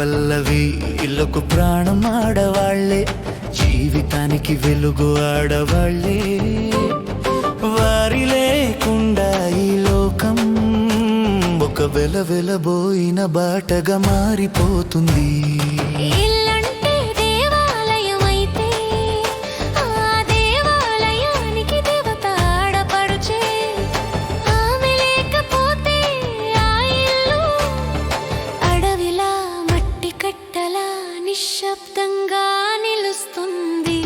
పల్లవి ఇల్లుకు ప్రాణం ఆడవాళ్లే, జీవితానికి వెలుగు ఆడవాళ్లే. వారి లేకుండా ఈ లోకం ఒక వెలవెలబోయిన బాటగా మారిపోతుంది. నిశ్శబ్దంగా నిలుస్తుంది.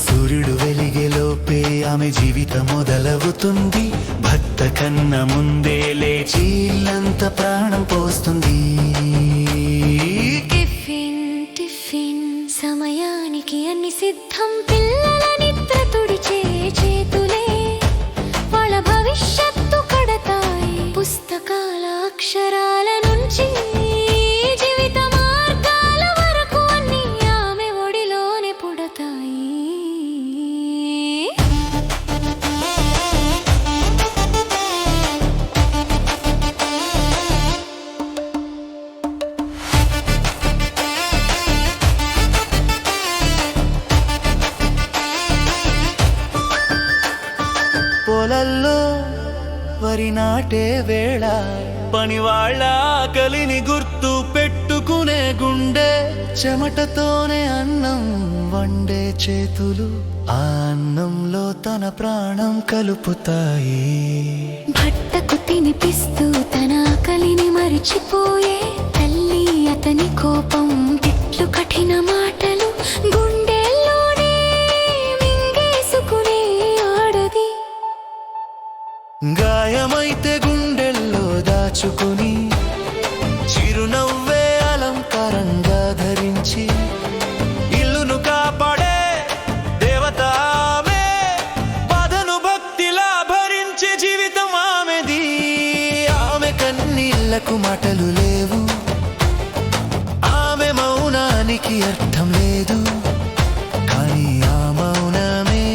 సూర్యుడు వెలిగేలోపే ఆమె జీవితం మొదలవుతుంది. భర్త కన్నా ముందే లేచి ఇల్లంతా ప్రాణం పోస్తుంది. టిఫిన్ టిఫిన్ సమయానికి అన్ని సిద్ధం. పిల్లల నిద్ర తుడిచే చేతులే వాళ్ళ భవిష్యత్తు కడతాయి. పుస్తకాల అక్షరాల నుంచి పొలల్లో వరి నాటే వేళ పనివాళ్ళ ఆకలిని గుర్తు పెట్టుకునే గుండె, చెమటతోనే అన్నం వండే చేతులు ఆ అన్నంలో తన ప్రాణం కలుపుతాయి. భర్తకు తినిపిస్తూ తన ఆకలిని మరిచిపోయే తల్లి, అతని కోపం తిట్లు కఠిన మాటలు గుండెల్లోనే మింగేసుకునే ఆడది. గాయమైతే గుండెల్లో దాచుకుని చిరునవ్వే అలంకారంగా ధరించి ఇల్లును కాపాడే దేవత ఆమె. బాధను భక్తిలా భరించే జీవితం ఆమెది. ఆమె కన్నీళ్లకు మాటలు లేవు, ఆమె మౌనానికి అర్థం లేదు. కానీ ఆ మౌనమే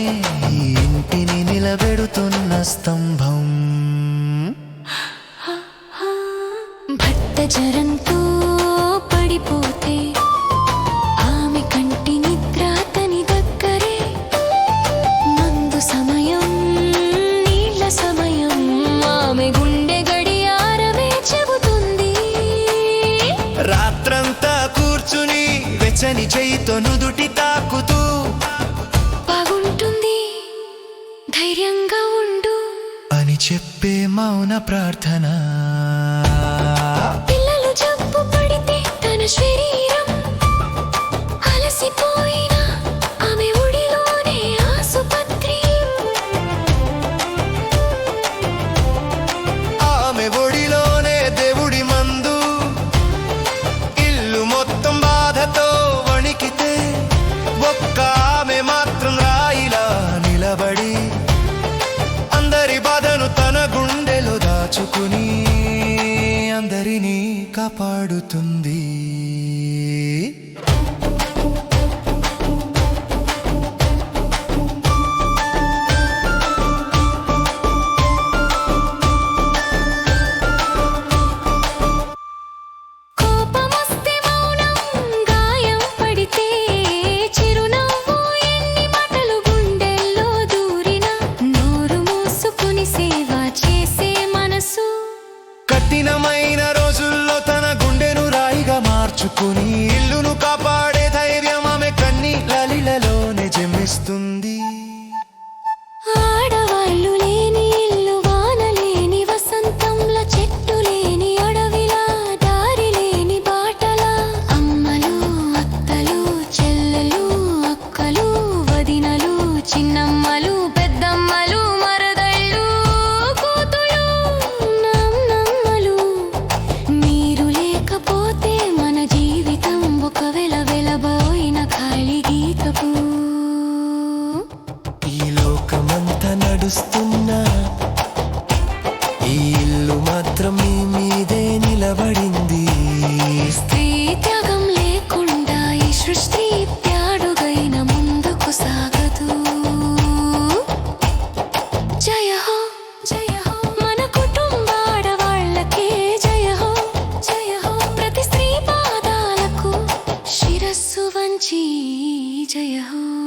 ఈ ఇంటిని నిలబెడుతున్న స్తంభం. భర్త జ్వరంతో పడిపోతే ఆమె కంటి నిద్ర అతని దగ్గరే. మందు సమయం నీళ్ల సమయం ఆమె గుండె గడియారమే చెబుతుంది. రాత్రంతా కూర్చుని వెచ్చని చేయితో నుదుటి తాకుతూ బాగుంటుంది ధైర్యంగా ఉండు అని చెప్పే మౌన ప్రార్థన. పిల్లలు జబ్బు పడితే తన శరీరం అలసిపోయిన ఆమె ఒడిలోనే ఆసుపత్రి. ఆమె ఒడిలోనే దేవుడి మందు. ఇల్లు మొత్తం బాధతో వణికితే ఒక్క ఆమె మాత్రం రాయిలా నిలబడి అందరి బాధను తన గుండెలో దాచుకుని అందరినీ కాపాడుతుంది. కోపమొస్తే మౌనం, గాయం పడితే చిరునవ్వు, ఎన్ని మాటలు గుండెల్లో దూరిన నోరు మూసుకుని సేవ చేసే మనసు. కఠినమైన రోజుల్లో తన గుండెను రాయిగా మార్చుకుని ఇల్లును కాపాడే ధైర్యం ఆమె కన్నీళ్ళలోనే జన్మిస్తుంది. ఆడవాళ్ళు లేని ఇల్లు వానలేని వసంతంల, చెట్టు లేని అడవిలా, దారి లేని బాటలా. అమ్మలు అత్తలు చెల్లెలు అక్కలు వదినలు చిన్నమ్మలు పెద్దమ్మలు మరదళ్ళు కూతుళ్ళు నమ్మలు. మీరు లేకపోతే మన జీవితం ఒక వెలవెలబోయిన ఖాళీ గీతపు. ఈ లోకమంతా నడుస్తున్నా ఈ ఇల్లు మాత్రం మీ మీదే నిలబడింది. స్త్రీ త్యాగం లేకుండా ఈ సృష్టి ప్యాడుగైన ముందుకు సాగదు. జయ హో జయ హో మన కుటుంబ ఆడవాళ్ళకే జయ హో జయ హో. ప్రతి స్త్రీ పాదాల కాచి జయ హో